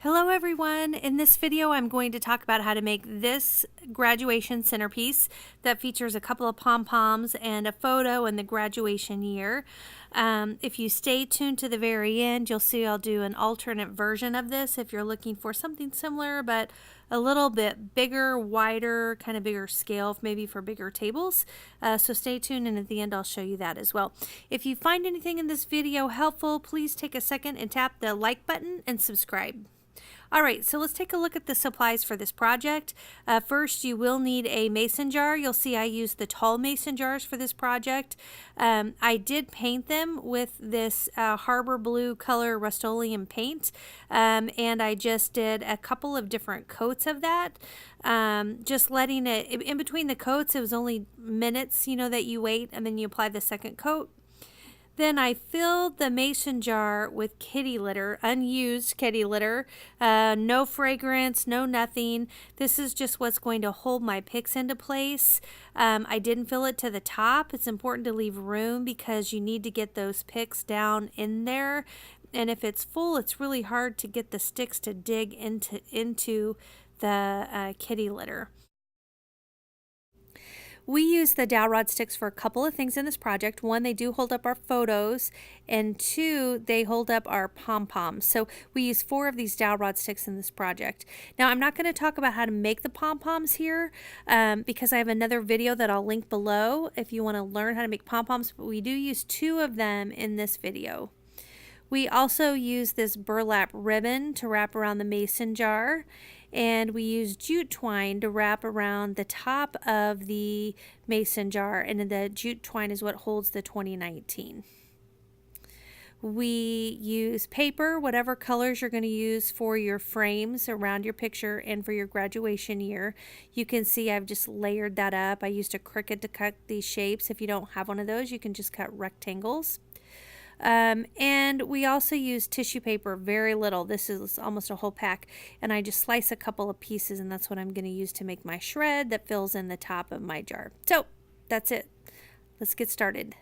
Hello everyone! In this video I'm going to talk about how to make this graduation centerpiece that features a couple of pom-poms and a photo in the graduation year. If you stay tuned to the very end, you'll see I'll do an alternate version of this if you're looking for something similar but a little bit bigger, wider, kind of bigger scale, maybe for bigger tables. So stay tuned, and at the end I'll show you that as well. If you find anything in this video helpful, please take a second and tap the like button and subscribe. Alright, so let's take a look at the supplies for this project. First, you will need a mason jar. You'll see I used the tall mason jars for this project. I did paint them with this Harbor Blue color Rust-Oleum paint, and I just did a couple of different coats of that. Just letting it, in between the coats, it was only minutes, that you wait, and then you apply the second coat. Then I filled the mason jar with kitty litter, unused kitty litter, no fragrance, no nothing. This is just what's going to hold my picks into place. I didn't fill it to the top. It's important to leave room because you need to get those picks down in there. And if it's full, it's really hard to get the sticks to dig into the kitty litter. We use the dowel rod sticks for a couple of things in this project. One, they do hold up our photos, and two, they hold up our pom-poms. So we use 4 of these dowel rod sticks in this project. Now, I'm not going to talk about how to make the pom-poms here because I have another video that I'll link below if you want to learn how to make pom-poms, but we do use 2 of them in this video. We also use this burlap ribbon to wrap around the mason jar, and we use jute twine to wrap around the top of the mason jar, and the jute twine is what holds the 2019. We use paper, whatever colors you're going to use for your frames around your picture and for your graduation year. You can see I've just layered that up. I used a Cricut to cut these shapes. If you don't have one of those, you can just cut rectangles. And we also use tissue paper, very little. This is almost a whole pack, and I just slice a couple of pieces, and that's what I'm going to use to make my shred that fills in the top of my jar. So that's it. Let's get started.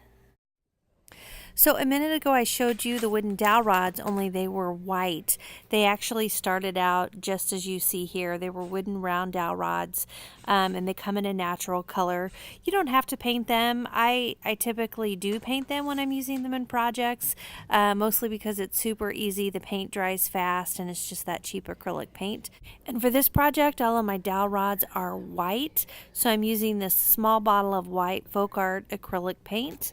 So a minute ago I showed you the wooden dowel rods, only they were white. They actually started out just as you see here. They were wooden round dowel rods, and they come in a natural color. You don't have to paint them. I typically do paint them when I'm using them in projects, mostly because it's super easy. The paint dries fast, and it's just that cheap acrylic paint. And for this project, all of my dowel rods are white, so I'm using this small bottle of white Folk Art acrylic paint.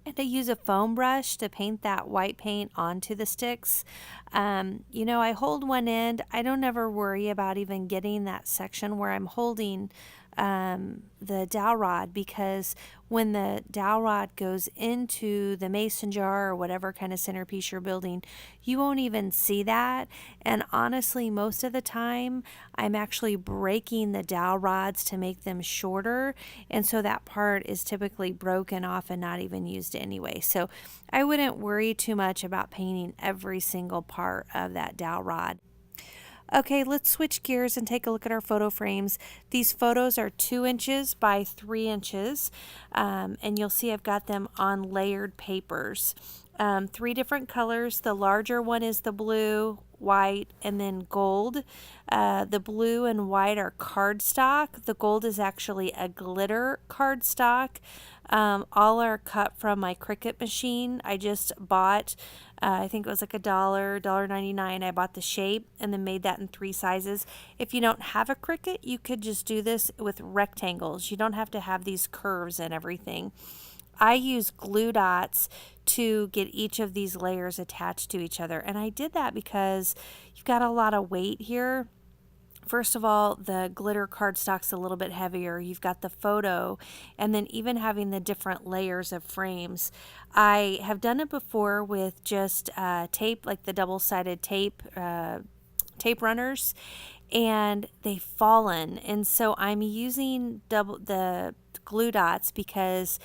And I use a foam brush to paint that white paint onto the sticks. I hold one end. I don't ever worry about even getting that section where I'm holding the dowel rod, because when the dowel rod goes into the mason jar or whatever kind of centerpiece you're building, you won't even see that. And honestly, most of the time I'm actually breaking the dowel rods to make them shorter, and so that part is typically broken off and not even used anyway. So I wouldn't worry too much about painting every single part of that dowel rod. Okay, let's switch gears and take a look at our photo frames. These photos are 2 inches by 3 inches, and you'll see I've got them on layered papers. 3 different colors. The larger one is the blue, white, and then gold. The blue and white are cardstock. The gold is actually a glitter cardstock. All are cut from my Cricut machine. I just bought, I think it was like $1.99. I bought the shape and then made that in 3 sizes. If you don't have a Cricut, you could just do this with rectangles. You don't have to have these curves and everything. I use glue dots to get each of these layers attached to each other, and I did that because you've got a lot of weight here. First of all, the glitter cardstock's a little bit heavier. You've got the photo, and then even having the different layers of frames. I have done it before with just tape, like the double-sided tape runners, and they've fallen. And so I'm using the glue dots because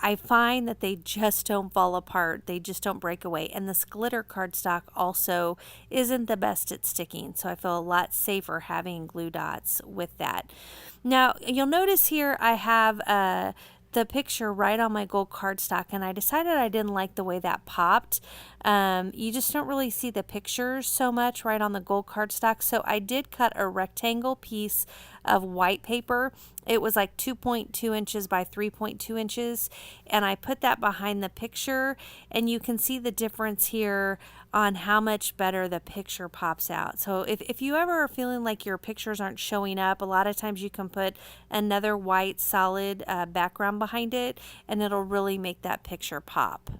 I find that they just don't fall apart. They just don't break away. And this glitter cardstock also isn't the best at sticking, so I feel a lot safer having glue dots with that. Now, you'll notice here I have the picture right on my gold cardstock, and I decided I didn't like the way that popped. You just don't really see the pictures so much right on the gold cardstock. So I did cut a rectangle piece of white paper. It was like 2.2 inches by 3.2 inches, and I put that behind the picture, and you can see the difference here on how much better the picture pops out. So if you ever are feeling like your pictures aren't showing up, a lot of times you can put another white solid background behind it, and it'll really make that picture pop.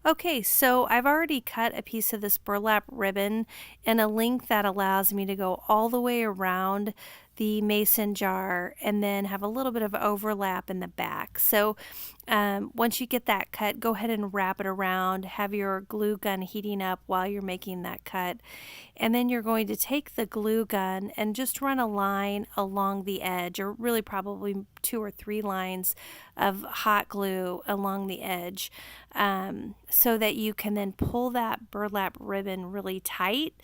Okay, so I've already cut a piece of this burlap ribbon in a length that allows me to go all the way around the mason jar and then have a little bit of overlap in the back. So once you get that cut, go ahead and wrap it around, have your glue gun heating up while you're making that cut. And then you're going to take the glue gun and just run a line along the edge, or really probably 2 or 3 lines of hot glue along the edge, so that you can then pull that burlap ribbon really tight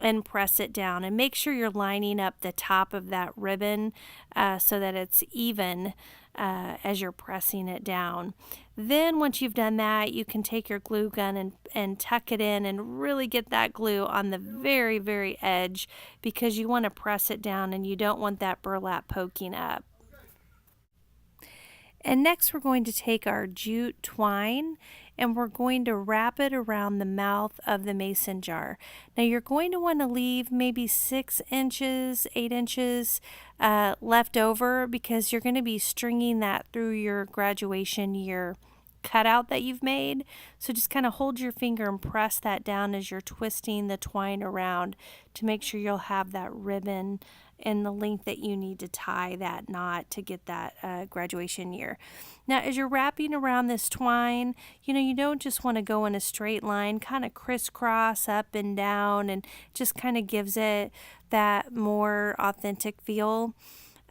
and press it down, and make sure you're lining up the top of that ribbon so that it's even as you're pressing it down. Then once you've done that, you can take your glue gun and tuck it in and really get that glue on the very, very edge, because you want to press it down and you don't want that burlap poking up. And next we're going to take our jute twine and we're going to wrap it around the mouth of the mason jar. Now you're going to want to leave maybe 6 inches, 8 inches left over, because you're going to be stringing that through your graduation year cutout that you've made. So just kind of hold your finger and press that down as you're twisting the twine around to make sure you'll have that ribbon and the length that you need to tie that knot to get that graduation year. Now as you're wrapping around this twine, you don't just want to go in a straight line, kind of crisscross up and down, and just kind of gives it that more authentic feel.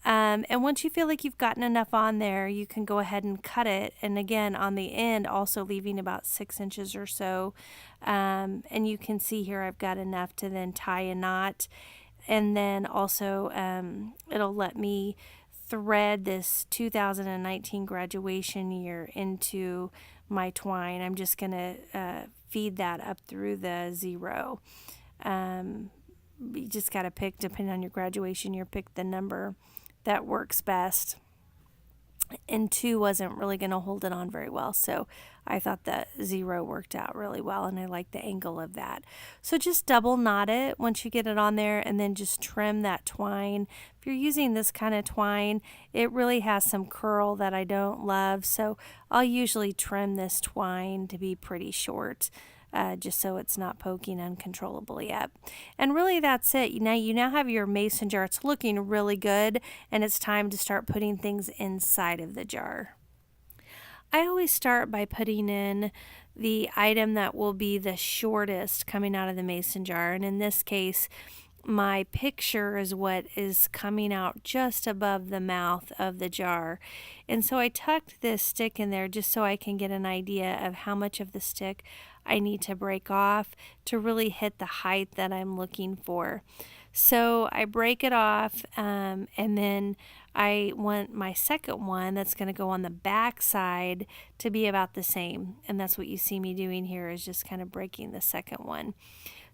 And once you feel like you've gotten enough on there, you can go ahead and cut it. And again, on the end, also leaving about 6 inches or so. And you can see here I've got enough to then tie a knot. And then also it'll let me thread this 2019 graduation year into my twine. I'm just going to feed that up through the 0. You just got to pick, depending on your graduation year, pick the number that works best. And 2 wasn't really going to hold it on very well, so I thought that 0 worked out really well, and I like the angle of that. So just double knot it once you get it on there, and then just trim that twine. If you're using this kind of twine, it really has some curl that I don't love, so I'll usually trim this twine to be pretty short. Just so it's not poking uncontrollably up. And really that's it. You now have your mason jar. It's looking really good, and it's time to start putting things inside of the jar. I always start by putting in the item that will be the shortest coming out of the mason jar, and in this case my picture is what is coming out just above the mouth of the jar. And so I tucked this stick in there just so I can get an idea of how much of the stick I need to break off to really hit the height that I'm looking for. So I break it off, and then I want my second one that's going to go on the back side to be about the same. And that's what you see me doing here, is just kind of breaking the second one.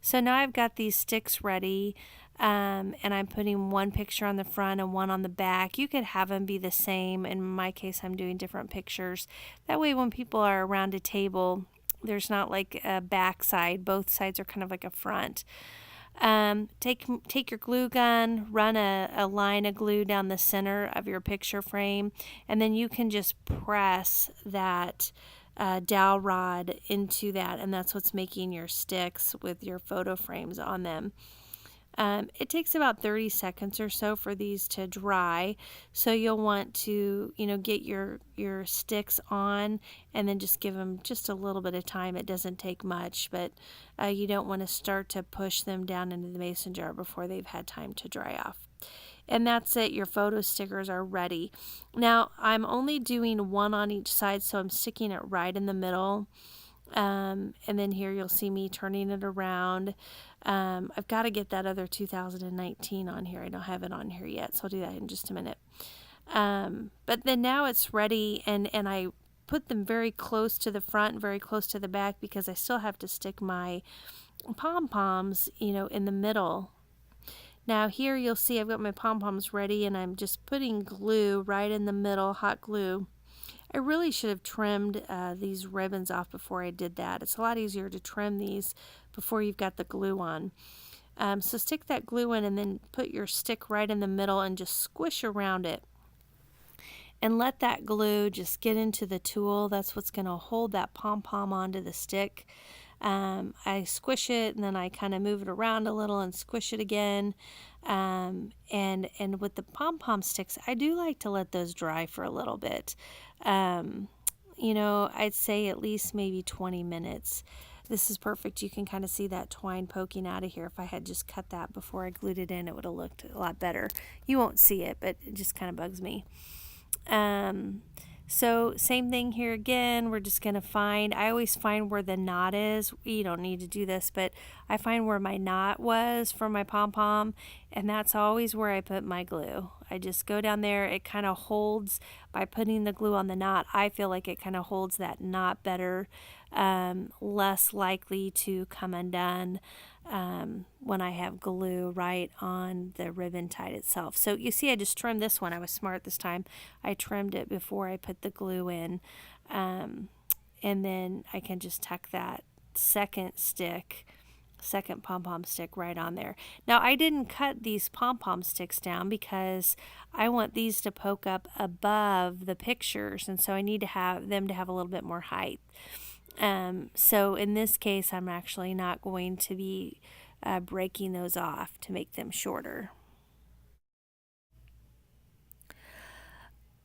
So now I've got these sticks ready, and I'm putting one picture on the front and one on the back. You could have them be the same. In my case, I'm doing different pictures. That way when people are around a table, there's not like a back side. Both sides are kind of like a front. Take your glue gun, run a line of glue down the center of your picture frame, and then you can just press that dowel rod into that, and that's what's making your sticks with your photo frames on them. It takes about 30 seconds or so for these to dry, so you'll want to get your sticks on and then just give them just a little bit of time. It doesn't take much, but you don't want to start to push them down into the mason jar before they've had time to dry off. And that's it. Your photo stickers are ready. Now I'm only doing one on each side, so I'm sticking it right in the middle. And then here you'll see me turning it around. I've got to get that other 2019 on here. I don't have it on here yet, so I'll do that in just a minute. But then now it's ready, and I put them very close to the front, very close to the back, because I still have to stick my pom-poms, you know, in the middle. Now here you'll see I've got my pom-poms ready, and I'm just putting glue right in the middle, hot glue. I really should have trimmed these ribbons off before I did that. It's a lot easier to trim these before you've got the glue on. So stick that glue in and then put your stick right in the middle and just squish around it. And let that glue just get into the tool. That's what's going to hold that pom-pom onto the stick. I squish it and then I kind of move it around a little and squish it again. And with the pom-pom sticks, I do like to let those dry for a little bit. You know, I'd say at least maybe 20 minutes. This is perfect. You can kind of see that twine poking out of here. If I had just cut that before I glued it in, it would have looked a lot better. You won't see it, but it just kind of bugs me. So same thing here again. We're just going to find, I always find where the knot is. You don't need to do this, but I find where my knot was for my pom-pom, and that's always where I put my glue. I just go down there. It kind of holds, by putting the glue on the knot, I feel like it kind of holds that knot better, less likely to come undone when I have glue right on the ribbon tied itself. So you see I just trimmed this one. I was smart this time. I trimmed it before I put the glue in, and then I can just tuck that second pom-pom stick right on there. Now I didn't cut these pom-pom sticks down because I want these to poke up above the pictures, and so I need to have them to have a little bit more height. So in this case, I'm actually not going to be breaking those off to make them shorter.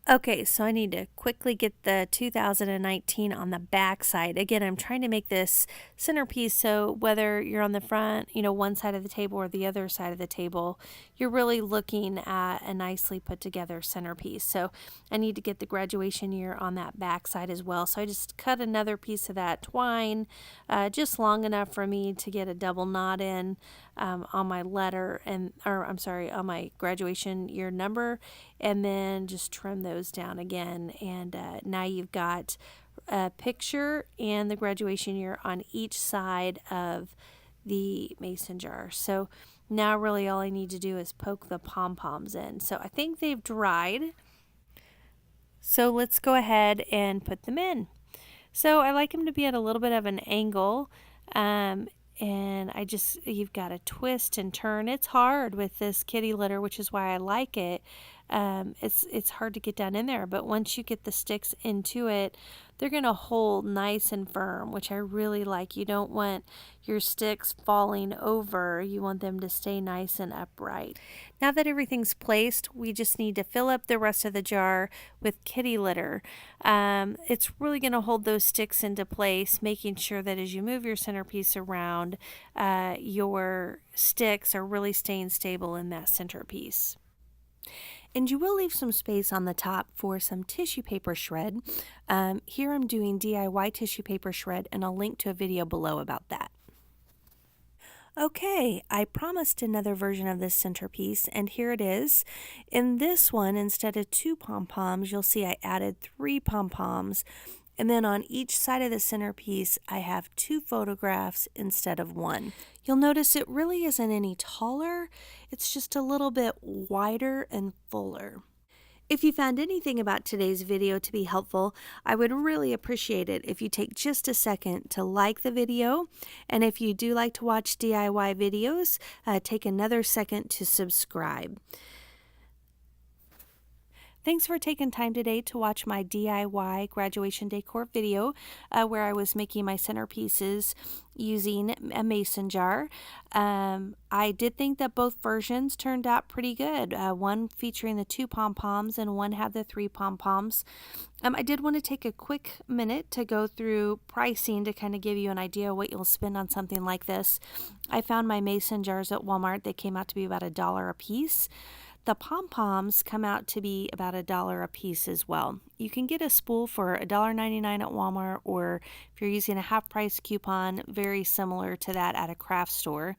Okay, so I need to quickly get the 2019 on the back side. Again, I'm trying to make this centerpiece so whether you're on the front, you know, one side of the table or the other side of the table, you're really looking at a nicely put together centerpiece. So I need to get the graduation year on that back side as well. So I just cut another piece of that twine, just long enough for me to get a double knot in on my letter, on my graduation year number, and then just trim those down again. And now you've got a picture and the graduation year on each side of the mason jar. So now really all I need to do is poke the pom-poms in. So I think they've dried. So let's go ahead and put them in. So I like them to be at a little bit of an angle. And you've got to twist and turn. It's hard with this kitty litter, which is why I like it. It's hard to get down in there, but once you get the sticks into it, they're going to hold nice and firm, which I really like. You don't want your sticks falling over. You want them to stay nice and upright. Now that everything's placed, we just need to fill up the rest of the jar with kitty litter. It's really going to hold those sticks into place, making sure that as you move your centerpiece around, your sticks are really staying stable in that centerpiece. And you will leave some space on the top for some tissue paper shred. Here I'm doing DIY tissue paper shred, and I'll link to a video below about that. Okay, I promised another version of this centerpiece, and here it is. In this one, instead of 2 pom-poms, you'll see I added 3 pom-poms. And then on each side of the centerpiece, I have 2 photographs instead of 1. You'll notice it really isn't any taller. It's just a little bit wider and fuller. If you found anything about today's video to be helpful, I would really appreciate it if you take just a second to like the video. And if you do like to watch DIY videos, take another second to subscribe. Thanks for taking time today to watch my DIY graduation decor video where I was making my centerpieces using a mason jar. I did think that both versions turned out pretty good. One featuring the 2 pom-poms and one had the 3 pom-poms. I did want to take a quick minute to go through pricing to kind of give you an idea what you'll spend on something like this. I found my mason jars at Walmart. They came out to be about $1 a piece. The pom-poms come out to be about $1 a piece as well. You can get a spool for $1.99 at Walmart, or if you're using a half price coupon, very similar to that at a craft store.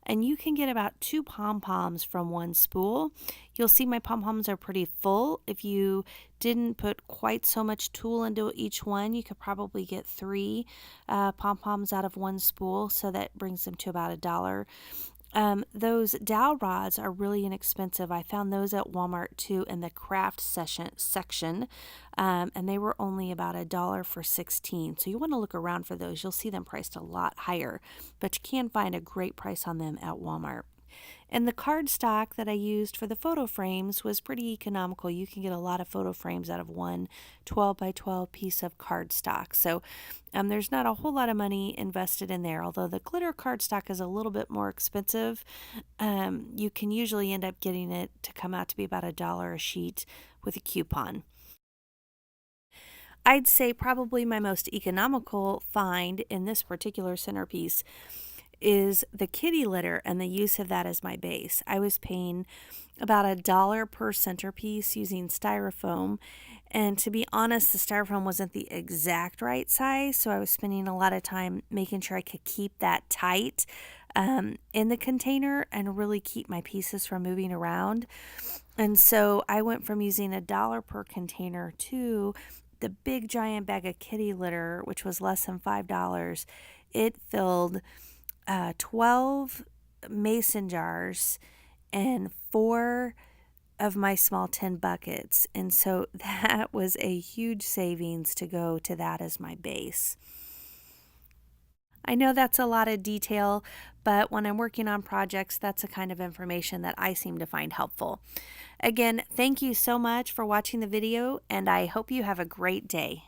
And you can get about 2 pom-poms from one spool. You'll see my pom-poms are pretty full. If you didn't put quite so much tulle into each one, you could probably get 3 pom-poms out of one spool, so that brings them to about $1. Those dowel rods are really inexpensive. I found those at Walmart too in the craft section, and they were only about $1 for 16. So you want to look around for those. You'll see them priced a lot higher, but you can find a great price on them at Walmart. And the cardstock that I used for the photo frames was pretty economical. You can get a lot of photo frames out of one 12 by 12 piece of cardstock. So there's not a whole lot of money invested in there. Although the glitter cardstock is a little bit more expensive, you can usually end up getting it to come out to be about $1 a sheet with a coupon. I'd say probably my most economical find in this particular centerpiece is the kitty litter and the use of that as my base. I was paying about $1 per centerpiece using styrofoam, and to be honest, the styrofoam wasn't the exact right size, so I was spending a lot of time making sure I could keep that tight in the container and really keep my pieces from moving around. And so I went from using $1 per container to the big giant bag of kitty litter, which was less than $5. It filled 12 mason jars and 4 of my small tin buckets. And so that was a huge savings to go to that as my base. I know that's a lot of detail, but when I'm working on projects, that's the kind of information that I seem to find helpful. Again, thank you so much for watching the video, and I hope you have a great day.